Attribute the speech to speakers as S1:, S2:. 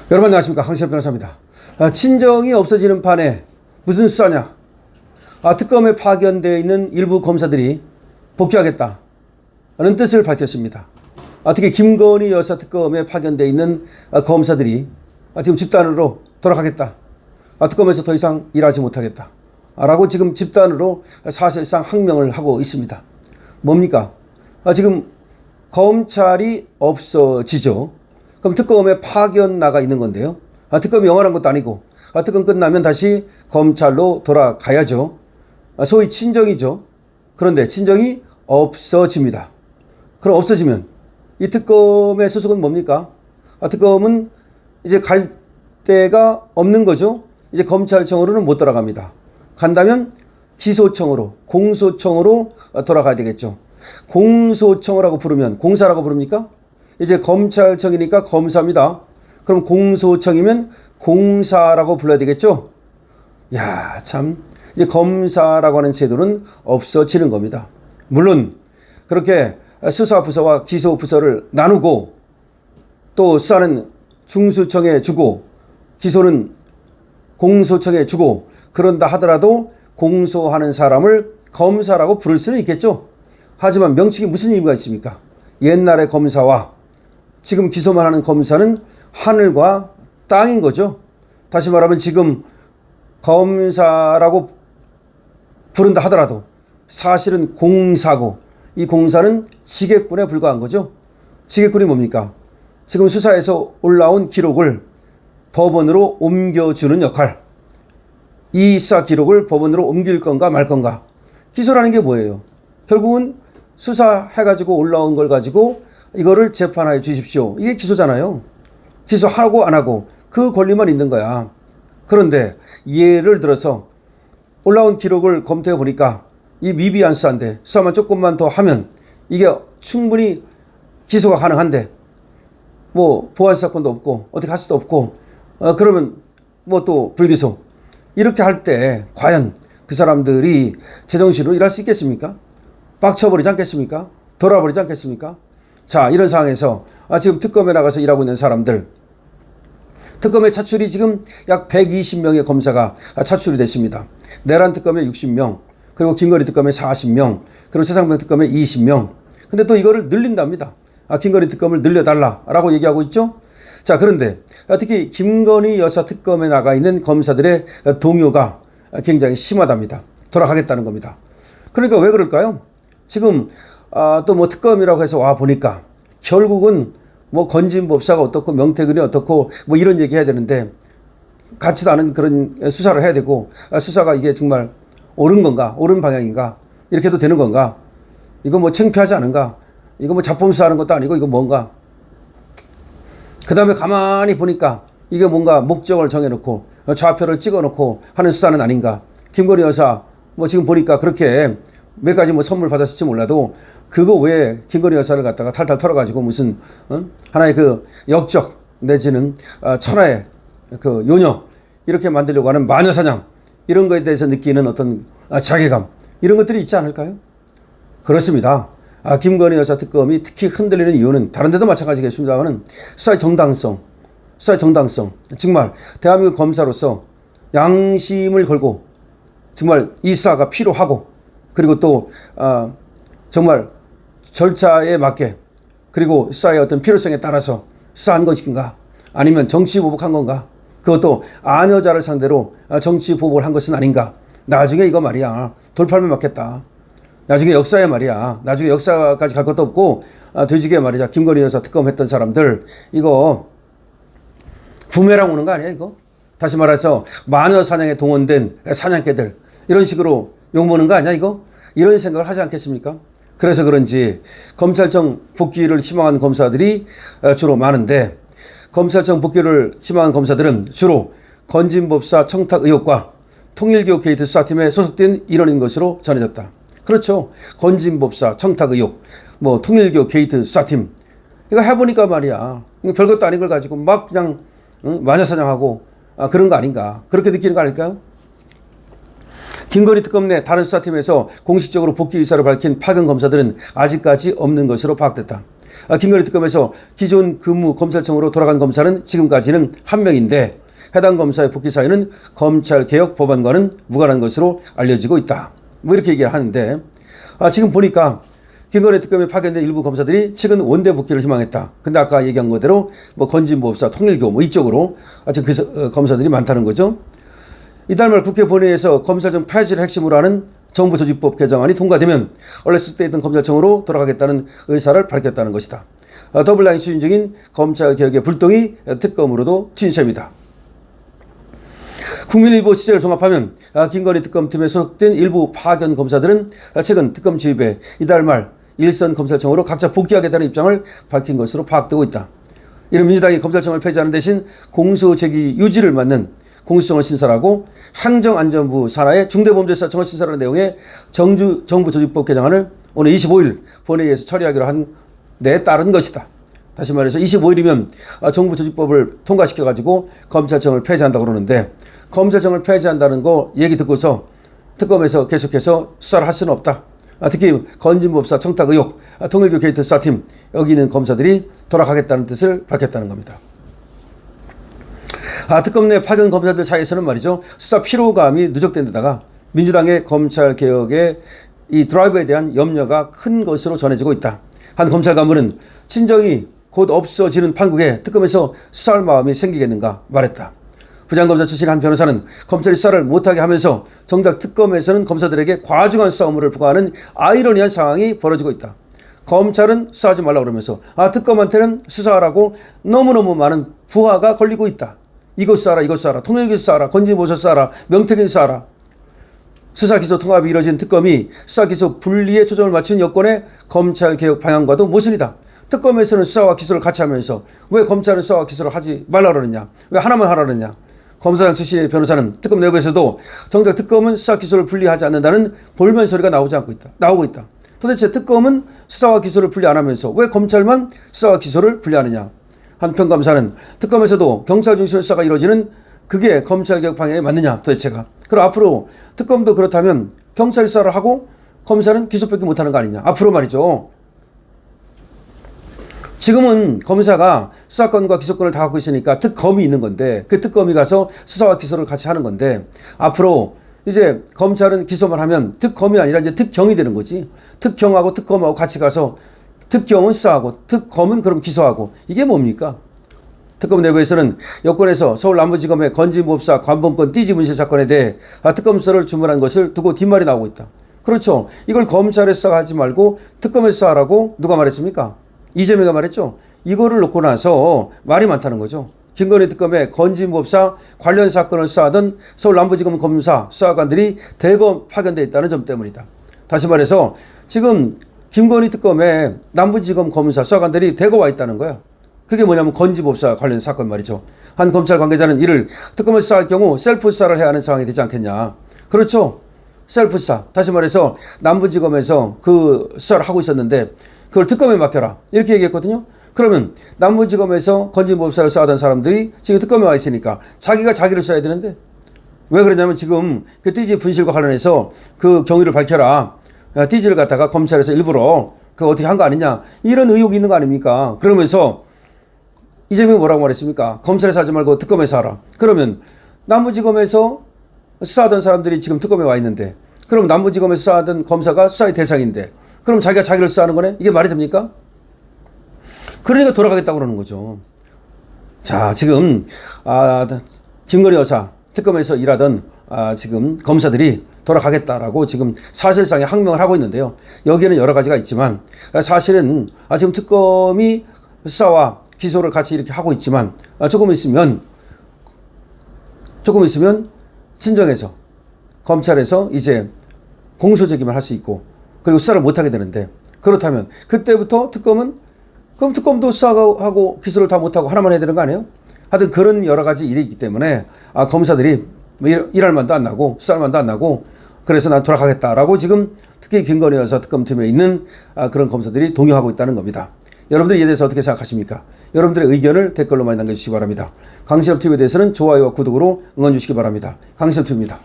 S1: 여러분 안녕하십니까, 황시엽 변호사입니다. 친정이 없어지는 판에 무슨 수사냐? 특검에 파견되어 있는 일부 검사들이 복귀하겠다는 뜻을 밝혔습니다. 특히 김건희 여사 특검에 파견되어 있는 검사들이 지금 집단으로 돌아가겠다. 특검에서 더 이상 일하지 못하겠다. 라고 지금 집단으로 사실상 항명을 하고 있습니다. 뭡니까? 지금 검찰이 없어지죠. 그럼 특검에 파견 나가 있는 건데요. 특검이 영원한 것도 아니고 특검 끝나면 다시 검찰로 돌아가야죠. 소위 친정이죠. 그런데 친정이 없어집니다. 그럼 없어지면 이 특검의 소속은 뭡니까? 특검은 이제 갈 데가 없는 거죠. 이제 검찰청으로는 못 돌아갑니다. 간다면 기소청으로, 공소청으로 돌아가야 되겠죠. 공소청이라고 부르면 공사라고 부릅니까? 이제 검찰청이니까 검사입니다. 그럼 공소청이면 공사라고 불러야 되겠죠? 야, 참. 이제 검사라고 하는 제도는 없어지는 겁니다. 물론 그렇게 수사부서와 기소부서를 나누고 또 수사는 중수청에 주고 기소는 공소청에 주고 그런다 하더라도 공소하는 사람을 검사라고 부를 수는 있겠죠. 하지만 명칭이 무슨 의미가 있습니까? 옛날의 검사와 지금 기소만 하는 검사는 하늘과 땅인 거죠. 다시 말하면 지금 검사라고 부른다 하더라도 사실은 공사고 이 공사는 지게꾼에 불과한 거죠. 지게꾼이 뭡니까? 지금 수사에서 올라온 기록을 법원으로 옮겨주는 역할. 이 수사 기록을 법원으로 옮길 건가 말 건가. 기소라는 게 뭐예요? 결국은 수사해가지고 올라온 걸 가지고 이거를 재판하여 주십시오. 이게 기소잖아요. 기소하고 안 하고 그 권리만 있는 거야. 그런데 예를 들어서 올라온 기록을 검토해 보니까 이 미비한 수사인데 수사만 조금만 더 하면 이게 충분히 기소가 가능한데 뭐 보안 사건도 없고 어떻게 할 수도 없고 그러면 뭐 또 불기소 이렇게 할 때 과연 그 사람들이 제정신으로 일할 수 있겠습니까? 빡쳐버리지 않겠습니까? 돌아버리지 않겠습니까? 자, 이런 상황에서 지금 특검에 나가서 일하고 있는 사람들, 특검의 차출이 지금 약 120명의 검사가 차출이 됐습니다. 내란 특검에 60명, 그리고 김건희 특검에 40명, 그리고 최상병 특검에 20명. 근데 또 이거를 늘린답니다. 김건희 특검을 늘려달라라고 얘기하고 있죠. 자, 그런데 특히 김건희 여사 특검에 나가 있는 검사들의 동요가 굉장히 심하답니다. 돌아가겠다는 겁니다. 그러니까 왜 그럴까요? 지금 또 뭐 특검이라고 해서 와 보니까 결국은 뭐 건진법사가 어떻고 명태균이 어떻고 뭐 이런 얘기 해야 되는데 같지도 않은 그런 수사를 해야 되고 수사가 이게 정말 옳은 건가, 옳은 방향인가, 이렇게 해도 되는 건가, 이거 뭐 창피하지 않은가, 이거 뭐 자범 수사하는 것도 아니고 이거 뭔가. 그 다음에 가만히 보니까 이게 뭔가 목적을 정해놓고 좌표를 찍어놓고 하는 수사는 아닌가. 김건희 여사 뭐 지금 보니까 그렇게 몇 가지 뭐 선물 받았을지 몰라도 그거 왜 김건희 여사를 갖다가 탈탈 털어가지고 무슨 하나의 그 역적 내지는 천하의 그 요녀 이렇게 만들려고 하는 마녀사냥 이런 거에 대해서 느끼는 어떤 자괴감 이런 것들이 있지 않을까요? 그렇습니다. 김건희 여사 특검이 특히 흔들리는 이유는 다른 데도 마찬가지겠습니다만 수사의 정당성 정말 대한민국 검사로서 양심을 걸고 정말 이 수사가 필요하고 그리고 또 정말 절차에 맞게 그리고 수사의 어떤 필요성에 따라서 수사한 것인가 아니면 정치 보복한 건가 그것도 아녀자를 상대로 정치 보복을 한 것은 아닌가. 나중에 이거 말이야 돌팔매 맞겠다. 나중에 역사에 말이야 나중에 역사까지 갈 것도 없고 되지게 말이야 김건희 여사 특검 했던 사람들 이거 부메랑 오는 거 아니야 이거. 다시 말해서 마녀 사냥에 동원된 사냥개들 이런 식으로 욕먹는 거 아니야 이거. 이런 생각을 하지 않겠습니까? 그래서 그런지 검찰청 복귀를 희망하는 검사들이 주로 많은데 검찰청 복귀를 희망하는 검사들은 주로 건진법사 청탁 의혹과 통일교 게이트 수사팀에 소속된 일원인 것으로 전해졌다. 그렇죠. 건진법사 청탁 의혹, 뭐 통일교 게이트 수사팀 이거 해보니까 말이야 별것도 아닌 걸 가지고 막 그냥 마녀사냥하고 그런 거 아닌가 그렇게 느끼는 거 아닐까요? 김건희 특검 내 다른 수사팀에서 공식적으로 복귀 의사를 밝힌 파견 검사들은 아직까지 없는 것으로 파악됐다. 김건희 특검에서 기존 근무 검찰청으로 돌아간 검사는 지금까지는 1명인데 해당 검사의 복귀 사유는 검찰개혁 법안과는 무관한 것으로 알려지고 있다. 뭐 이렇게 얘기를 하는데 지금 보니까 김건희 특검에 파견된 일부 검사들이 최근 원대 복귀를 희망했다. 근데 아까 얘기한 거대로 뭐 건진법사, 통일교 뭐 이쪽으로 지금 그 검사들이 많다는 거죠. 이달 말 국회 본회의에서 검찰청 폐지를 핵심으로 하는 정부조직법 개정안이 통과되면 원래 숙대에 있던 검찰청으로 돌아가겠다는 의사를 밝혔다는 것이다. 더블라인 추진 중인 검찰개혁의 불똥이 특검으로도 튄 셈이다. 국민일보 취재를 종합하면 김건희 특검팀에 소속된 일부 파견 검사들은 최근 특검 지휘부에 이달 말 일선 검찰청으로 각자 복귀하겠다는 입장을 밝힌 것으로 파악되고 있다. 이는 민주당이 검찰청을 폐지하는 대신 공소제기 유지를 맡는 공수처를 신설하고 행정안전부 산하의 중대범죄수사청을 신설하는 내용의 정부조직법 개정안을 오늘 25일 본회의에서 처리하기로 한 데 따른 것이다. 다시 말해서 25일이면 정부조직법을 통과시켜가지고 검찰청을 폐지한다고 그러는데 검찰청을 폐지한다는 거 얘기 듣고서 특검에서 계속해서 수사를 할 수는 없다. 특히 건진법사 청탁 의혹, 통일교 게이트 수사팀 여기 있는 검사들이 돌아가겠다는 뜻을 밝혔다는 겁니다. 특검 내 파견 검사들 사이에서는 말이죠. 수사 피로감이 누적된 데다가 민주당의 검찰개혁의 이 드라이브에 대한 염려가 큰 것으로 전해지고 있다. 한 검찰 간부는 친정이 곧 없어지는 판국에 특검에서 수사할 마음이 생기겠는가 말했다. 부장검사 출신의 한 변호사는 검찰이 수사를 못하게 하면서 정작 특검에서는 검사들에게 과중한 수사 업무를 부과하는 아이러니한 상황이 벌어지고 있다. 검찰은 수사하지 말라고 그러면서 특검한테는 수사하라고 너무너무 많은 부하가 걸리고 있다. 이것 수사하라, 이것 수사하라, 통일교 수사하라, 건진보수 수사하라, 명태균 수사하라. 수사기소 통합이 이뤄진 특검이 수사기소 분리에 초점을 맞춘 여권의 검찰개혁 방향과도 모순이다. 특검에서는 수사와 기소를 같이 하면서 왜 검찰은 수사와 기소를 하지 말라 그러느냐, 왜 하나만 하라 그러느냐. 검사장 출신의 변호사는 특검 내부에서도 정작 특검은 수사 기소를 분리하지 않는다는 볼멘 소리가 나오고 있다. 도대체 특검은 수사와 기소를 분리 안 하면서 왜 검찰만 수사와 기소를 분리하느냐. 한 평검사는 특검에서도 경찰 중심의 수사가 이루어지는 그게 검찰개혁 방향에 맞느냐 도대체가. 그럼 앞으로 특검도 그렇다면 경찰이 수사를 하고 검사는 기소밖에 못하는 거 아니냐. 앞으로 말이죠. 지금은 검사가 수사권과 기소권을 다 갖고 있으니까 특검이 있는 건데 그 특검이 가서 수사와 기소를 같이 하는 건데 앞으로 이제 검찰은 기소만 하면 특검이 아니라 이제 특경이 되는 거지. 특경하고 특검하고 같이 가서 특경은 수사하고 특검은 그럼 기소하고 이게 뭡니까? 특검 내부에서는 여권에서 서울 남부지검의 건진법사 관본권 띠지 문실 사건에 대해 특검 수사를 주문한 것을 두고 뒷말이 나오고 있다. 그렇죠. 이걸 검찰에 수사하지 말고 특검에 수사하라고 누가 말했습니까? 이재명이 말했죠. 이거를 놓고 나서 말이 많다는 거죠. 김건희 특검의 건진법사 관련 사건을 수사하던 서울 남부지검 검사 수사관들이 대거 파견되어 있다는 점 때문이다. 다시 말해서 지금 김건희 특검에 남부지검 검사 수사관들이 대거 와 있다는 거야. 그게 뭐냐면 건진법사 관련 사건 말이죠. 한 검찰 관계자는 이를 특검을 수사할 경우 셀프 수사를 해야 하는 상황이 되지 않겠냐. 그렇죠. 셀프 수사. 다시 말해서 남부지검에서 그 수사를 하고 있었는데 그걸 특검에 맡겨라. 이렇게 얘기했거든요. 그러면 남부지검에서 건진법사를 수사하던 사람들이 지금 특검에 와 있으니까 자기가 자기를 수사해야 되는데 왜 그러냐면 지금 그 띠지 분실과 관련해서 그 경위를 밝혀라. 띠지를 갖다가 검찰에서 일부러 그 어떻게 한 거 아니냐. 이런 의혹이 있는 거 아닙니까? 그러면서 이재명이 뭐라고 말했습니까? 검찰에서 하지 말고 특검에서 하라. 그러면 남부지검에서 수사하던 사람들이 지금 특검에 와 있는데 그럼 남부지검에서 수사하던 검사가 수사의 대상인데 그럼 자기가 자기를 수사하는 거네? 이게 말이 됩니까? 그러니까 돌아가겠다고 그러는 거죠. 자, 지금 김건희 여사 특검에서 일하던 지금 검사들이 돌아가겠다라고 지금 사실상의 항명을 하고 있는데요. 여기에는 여러 가지가 있지만 사실은 지금 특검이 수사와 기소를 같이 이렇게 하고 있지만 조금 있으면 진정해서 검찰에서 이제 공소제기만 할 수 있고 그리고 수사를 못하게 되는데 그렇다면 그때부터 그럼 특검도 수사하고 기소를 다 못하고 하나만 해야 되는 거 아니에요? 하여튼 그런 여러 가지 일이 있기 때문에 검사들이 일할 만도 안 나고 수사할 만도 안 나고 그래서 난 돌아가겠다라고 지금 특히 김건희 여사 특검팀에 있는 그런 검사들이 동요하고 있다는 겁니다. 여러분들이 이에 대해서 어떻게 생각하십니까? 여러분들의 의견을 댓글로 많이 남겨주시기 바랍니다. 강신업TV에 대해서는 좋아요와 구독으로 응원 주시기 바랍니다. 강신업TV입니다.